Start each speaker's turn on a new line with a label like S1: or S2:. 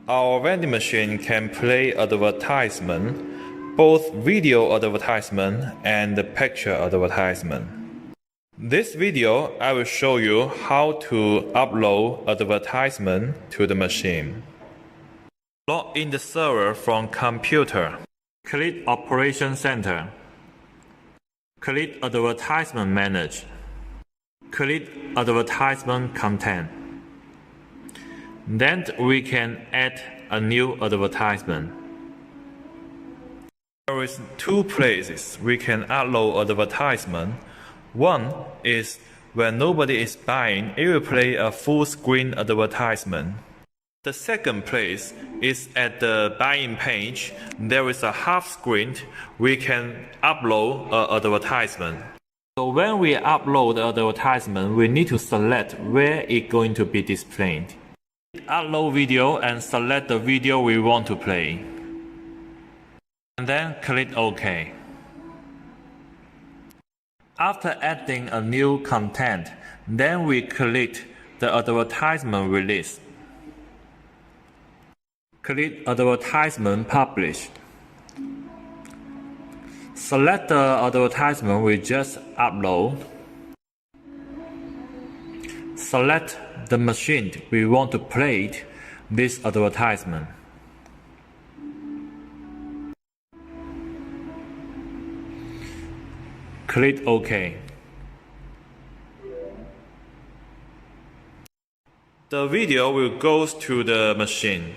S1: Our vending machine can play advertisement, both video advertisement and picture advertisement. This video, I will show you how to upload advertisement to the machine. Log in the server from computer. Click Operation Center. Click Advertisement Manage. Click Advertisement Content. Then we can add a new advertisement. There is two places we can upload advertisement. One is when nobody is buying, it will play a full screen advertisement. The second place is at the buying page. There is a half screen. We can upload an advertisement. So when we upload the advertisement, we need to select where it's going to be displayed. Upload video and select the video we want to play. And then click OK. After adding a new content, then we click the advertisement release. Click Advertisement Publish. Select the advertisement we just upload. Select the machine we want to play this advertisement. Click OK. The video will go to the machine.